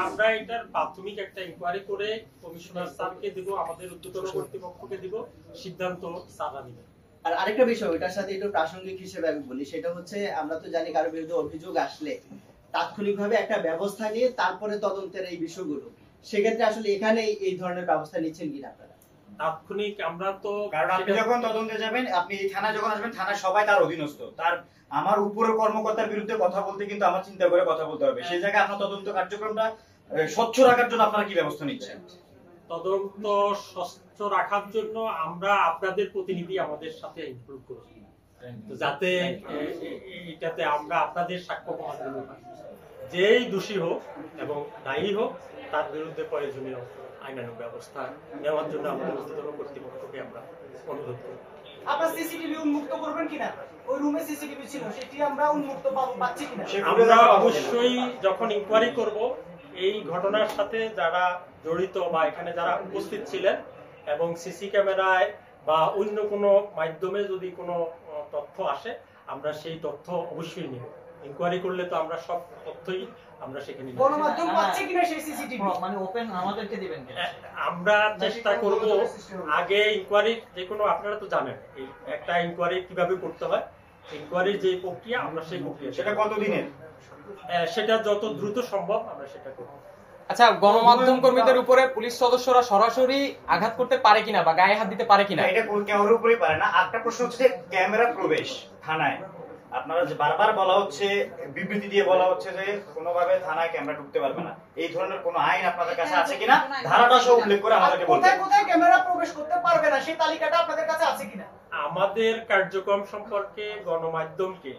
আমরা এটার প্রাথমিক একটা ইনকোয়ারি করে কমিশনার স্যারকে দিব, আমাদের উচ্চতর কর্তৃপক্ষকে দিব, সিদ্ধান্ত স্যাররা নেবেন। আর আরেকটা বিষয় ওটার সাথে একটু প্রাসঙ্গিক হিসেবে আমি বলি, সেটা হচ্ছে আমরা তো জানি কারো বিরুদ্ধে অভিযোগ আসলে তাৎক্ষণিকভাবে একটা ব্যবস্থা নিয়ে তারপরে তদন্তের এই বিষয়গুলো, সেক্ষেত্রে আসলে এখানে এই ধরনের ব্যবস্থা নিচ্ছেন কিনা আপনারা? তাৎক্ষণিক আমরা তো, কারণ আপনি যখন তদন্তে যাবেন, আপনি এই থানায় যখন আসবেন, থানায় সবাই তার অধীনস্থ, তার আমার উপরের কর্মকর্তার বিরুদ্ধে কথা বলতে কিন্তু আমার চিন্তা করে কথা বলতে হবে। সেই জায়গায় আপনার তদন্ত কার্যক্রমটা স্বচ্ছ রাখার জন্য আপনারা কি ব্যবস্থা নিচ্ছেন? তদন্ত স্বচ্ছ রাখার জন্য আমরা আপনাদের প্রতিনিধি আমাদের সাথে ইনক্লুড করছি, যাতে এটাতে আমরা আপনাদের সাক্ষ্য প্রমাণগুলো পাই। যেই দোষী হোক এবং দায়ী হোক তার বিরুদ্ধে প্রয়োজনীয় আইনানুগ ব্যবস্থা নেওয়ার জন্য আমাদের উচ্চতর কর্তৃপক্ষকে আমরা অনুরোধ করি। আপনারা সিসিটিভি উন্মুক্ত করবেন কিনা? ওই রুমে সিসিটিভি ছিল, সেটি আমরা উন্মুক্ত পাচ্ছি কিনা? আমরা অবশ্যই যখন ইনকোয়ারি করব এই ঘটনার সাথে যারা জড়িত বা এখানে যারা উপস্থিত ছিলেন এবং সিসি ক্যামেরায় বা অন্য কোনো মাধ্যমে যদি কোনো তথ্য আসে, আমরা সেই তথ্য অবশ্যই নিব। ইনকোয়ারি করলে তো আমরা সব তথ্যই আমরা সেখানে নিব। গণমাধ্যম পাচ্ছে কিনা সেই সিসিটিভি? মানে ওপেন আমাদেরকে দিবেন কিনা? আমরা চেষ্টা করব আগে ইনকোয়ারি, যে কোনো, আপনারা তো জানেন একটা ইনকোয়ারি কিভাবে করতে হয়, ইনকোয়ারির যে প্রক্রিয়া আমরা সেই প্রক্রিয়া, সেটা কতদিনের? সেটা যত দ্রুত সম্ভব আমরা সেটা করব। আচ্ছা, গণমাধ্যম কর্মীদের উপরে পুলিশ সদস্যরা সরাসরি আঘাত করতে পারে কিনা বা গায়ে হাত দিতে পারে কিনা? এটা কারোর উপরেই পারে না। একটা প্রশ্ন হচ্ছে ক্যামেরা প্রবেশ থানায়, আপনারা যে বারবার বলা হচ্ছে, বিবৃতি দিয়ে বলা হচ্ছে যে কোনোভাবে থানায় ক্যামেরা ঢুকতে পারবে না, এই ধরনের কোনো আইন আপনাদের কাছে আছে কিনা? ধারাটা সহ উল্লেখ করে আমাদেরকে বলতে। কোথায় কোথায় ক্যামেরা প্রবেশ করতে পারবে না সেই তালিকাটা আপনাদের কাছে আছে কিনা? আমাদের কার্যক্রম সম্পর্কে গণমাধ্যমকে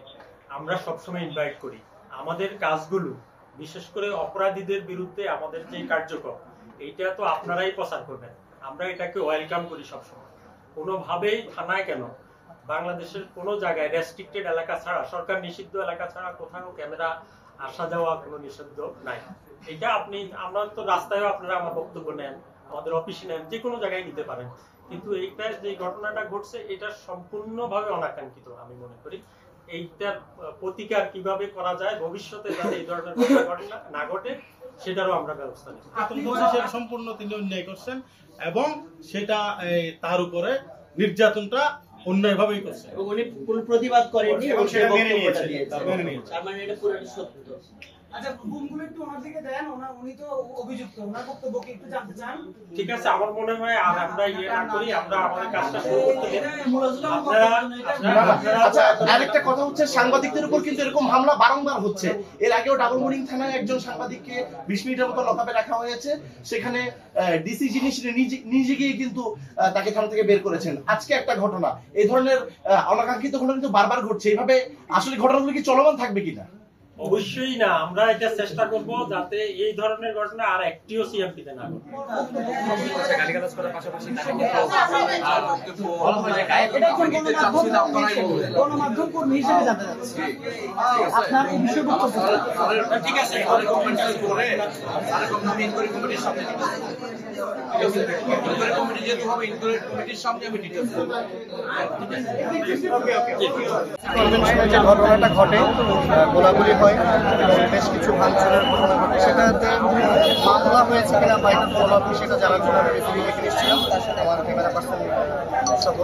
আমরা সবসময় ইনভাইট করি। আমাদের কাজগুলো, বিশেষ করে অপরাধীদের বিরুদ্ধে আমাদের যে কার্যক্রম, এইটা তো আপনারাই প্রচার করবেন, আমরা এটাকে ওয়েলকাম করি সবসময়। কোনোভাবেই থানায় কেন, বাংলাদেশের কোনো জায়গায় রেস্ট্রিক্টেড এলাকা ছাড়া, সরকার নিষিদ্ধ এলাকা ছাড়া কোথাও ক্যামেরা আসা যাওয়া কোনো নিষিদ্ধ নাই। এটা আপনি, আমরা তো রাস্তায়ও আপনারা আমার বক্তব্য নেন, আমাদের অফিসে নেন, যে কোনো জায়গায় নিতে পারেন, কিন্তু এইটা যে ঘটনাটা ঘটছে এটা সম্পূর্ণভাবে অনাকাঙ্ক্ষিত আমি মনে করি। এইটার প্রতিকার কিভাবে করা যায় ভবিষ্যতে যাতে এই ধরনের ঘটনা না ঘটে সেটারও আমরা ব্যবস্থা নিই। সম্পূর্ণ তিনি অন্যায় করছেন এবং সেটা তার উপরে নির্যাতনটা অন্যায়ভাবেই করছে এবং উনি প্রতিবাদ করেননি এবং সেটা মেনে নিয়েছে। তার মানে এটা পুরো সত্য। আচ্ছা, রুমগুলো একটু ওনার দিকে দেন, উনি তো অভিযুক্ত, ওনার বক্তব্য কি একটু জানতে চান? ঠিক আছে, আমার মনে হয় আর আমরা না করি, আমরা আমাদের কাজটা শুরু করতে দিন। আচ্ছা, আরেকটা কথা হচ্ছে, সাংবাদিকদের উপর কিন্তু এরকম হামলা বারংবার হচ্ছে। এর আগেও ডাবল মোরিং থানায় একজন সাংবাদিককে 20 মিনিটের মতো লকআপে রাখা হয়েছে, সেখানে ডিসি যিনি নিজে গিয়ে কিন্তু তাকে থানা থেকে বের করেছেন। আজকে একটা ঘটনা, এই ধরনের অনাকাঙ্ক্ষিত ঘটনা কিন্তু বারবার ঘটছে। এইভাবে আসলে ঘটনাগুলো কি চলমান থাকবে কিনা? অবশ্যই না, আমরা এটা চেষ্টা করব যাতে এই ধরনের ঘটনা আর একটিও সিএমপিতে না ঘটে। গালিগালাজ করার পাশাপাশি গণমাধ্যম কর্মী হিসেবে জানতে চাচ্ছি আপনার এই বিষয়ে বক্তব্য। ঠিক আছে, যে ঘটনাটা ঘটে, গোলাগুলি হয় এবং বেশ কিছু ভাঙচুরের ঘটনা ঘটে, সেটাতে মামলা হয়েছে কিনা বা এটা ফলোআপ সেটা জানার জন্য আমি রিসিভিং এখানে এসেছিলাম, তার সাথে আমার ক্যামেরা পার্সন সহ।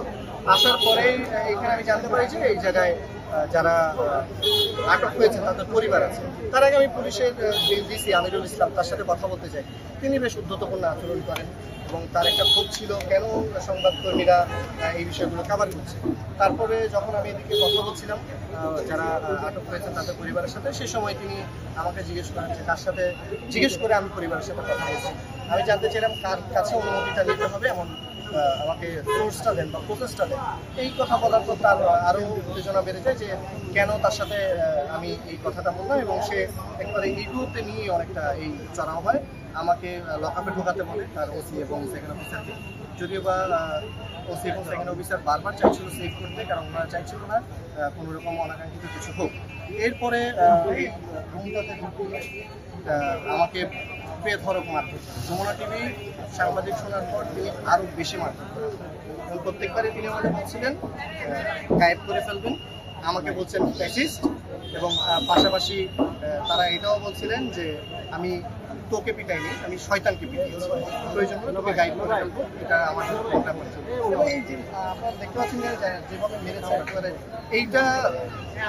আসার পরেই এখানে আমি জানতে পারি যে এই জায়গায় যারা আটক হয়েছে তাদের পরিবার আছে। তার আগে আমি পুলিশের ডিসি আমিরুল ইসলাম তার সাথে কথা বলতে চাই। তিনি বেশ উদ্ধতপূর্ণ আচরণ করেন এবং তার একটা ক্ষোভ ছিল কেন সংবাদকর্মীরা এই বিষয়গুলো কভার করছে। তারপরে যখন আমি এদিকে কথা বলছিলাম যারা আটক হয়েছেন তাদের পরিবারের সাথে, সে সময় তিনি আমাকে জিজ্ঞেস করেন যে কার সাথে, জিজ্ঞেস করে আমি পরিবারের সাথে কথা বলছি। আমি জানতে চাইলাম কার কাছে অনুমতিটা নিতে হবে, এমন আমাকে সোর্সটা দেন বা প্রসেসটা দেন। এই কথা বলার পর তার আরও উত্তেজনা বেড়ে যায় যে কেন তার সাথে আমি এই কথাটা বললাম, এবং সে একবারে ইগোতে নিয়ে অনেকটা এই চড়াও হয়। আমাকে লকআপে ঢোকাতে বলে তার ওসি এবং সেকেন্ড অফিসারকে, যদিও বা ওসি এবং সেকেন্ড অফিসার বারবার চাইছিল সেভ করতে, কারণ ওনারা চাইছিল না কোনো রকম অনাকাঙ্ক্ষিত কিছু হোক। এরপরে এই রুমটাতে ঢুকিয়ে আমাকে বেধড়ক মারধর। যমুনা টিভি সাংবাদিক শোনার পর তিনি আরও বেশি মারধর করেন এবং প্রত্যেকবারই তিনি আমাকে বলছিলেন গায়েব করে ফেলবেন, আমাকে বলছেন ফ্যাসিস্ট, এবং পাশাপাশি তারা এটাও বলছিলেন যে আমি তোকে পিটাইনি, আমি শয়তানকে পিটিয়েছি, প্রয়োজন হলে তোকে গাইড করে ফেলবো, এটা আমার প্রোগ্রাম হচ্ছে। এবং এই যে আপনারা দেখতে পাচ্ছেন যে যেভাবে মেরেছে একেবারে, এইটা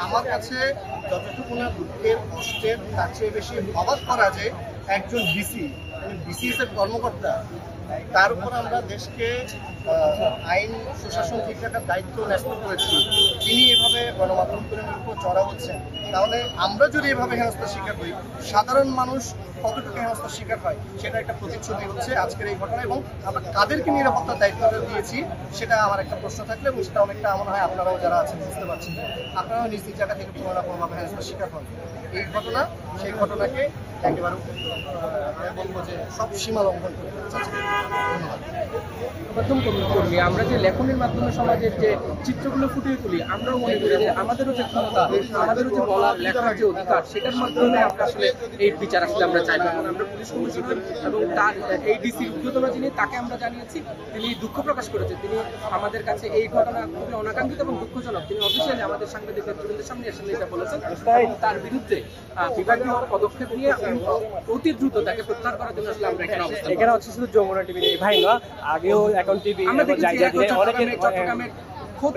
আমার কাছে যতটুকু না দুঃখের কষ্টের, তার চেয়ে বেশি অবাক করা যে একজন বিসিএস এর কর্মকর্তা, তার উপর আমরা দেশকে আইন সুশাসন ঠিক রাখার দায়িত্ব ন্যস্ত করেছি, তিনি এভাবে গণমাধ্যম কর্মীর উপর চড়া হচ্ছেন। তাহলে আমরা যদি এভাবে হেনস্থার শিকার হই, সাধারণ মানুষ কতটুকু হেনস্থার শিকার হয় সেটা একটা প্রতিচ্ছবি হচ্ছে আজকের এই ঘটনা। এবং আমরা কাদেরকে নিরাপত্তার দায়িত্বটা দিয়েছি সেটা আমার একটা প্রশ্ন থাকলে, এবং সেটা অনেকটা মনে হয় আপনারাও যারা আছেন বুঝতে পারছেন, আপনারাও নিজ নিজ জায়গা থেকে কোনো না কোনোভাবে হেনস্থার শিকার হন। এই ঘটনা সেই ঘটনাকে একেবারে আমি বলবো যে সব সীমা লঙ্ঘন করে যাচ্ছে। ধন্যবাদ। প্রথম কর্মী আমরা যে লেখনের মাধ্যমে সমাজের যে চিত্রগুলো ফুটিয়ে তুলি, আমরাও মনে করি যে আমাদেরও যে ক্ষমতা, আমাদেরও যে বলার লেখার যে অধিকার, সেটার মাধ্যমে আমরা আসলে এই বিচার আসলে আমরা চাইব। আমরা পুলিশ কমিশনার এবং তার এই ডিসি উদ্যোতনা যিনি, তাকে আমরা জানিয়েছি, তিনি দুঃখ প্রকাশ করেছেন। তিনি আমাদের কাছে এই ঘটনা খুবই অনাকাঙ্ক্ষিত এবং দুঃখজনক। তিনি অফিসিয়ালি আমাদের সাংবাদিক নেতৃবৃন্দের সামনে আসলে এটা বলেছেন, তার বিরুদ্ধে বিভাগীয় পদক্ষেপ নিয়ে অতি দ্রুত তাকে প্রত্যাহার করার জন্য আসলে আমরা এখানে অবস্থান। এখানে হচ্ছে শুধু যমুনা টিভি ভাই না, আগেও এখন টিভি আমরা দেখেছি চট্টগ্রামের খোদ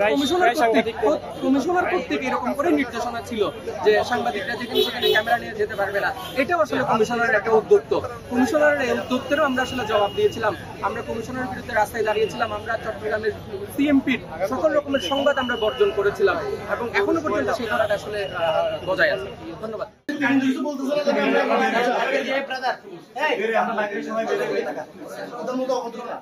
কমিশনার কর্তৃক এরকম করে নির্দেশনা ছিল যে সাংবাদিকরা যেখানে সেখানে ক্যামেরা নিয়ে যেতে পারবে না। এটাও আসলে কমিশনারের একটা উদ্যোক্ত। কমিশনারের এই উদ্যোক্তেরও আমরা আসলে জবাব দিয়েছিলাম। আমরা কমিশনারের বিরুদ্ধে রাস্তায় দাঁড়িয়েছিলাম। আমরা চট্টগ্রামের সিএমপির সকল রকমের সংবাদ আমরা বর্জন করেছিলাম এবং এখনো পর্যন্ত সেই ধারাটা আসলে বজায় আছে। ধন্যবাদ। ওদের মতো অভদ্র না।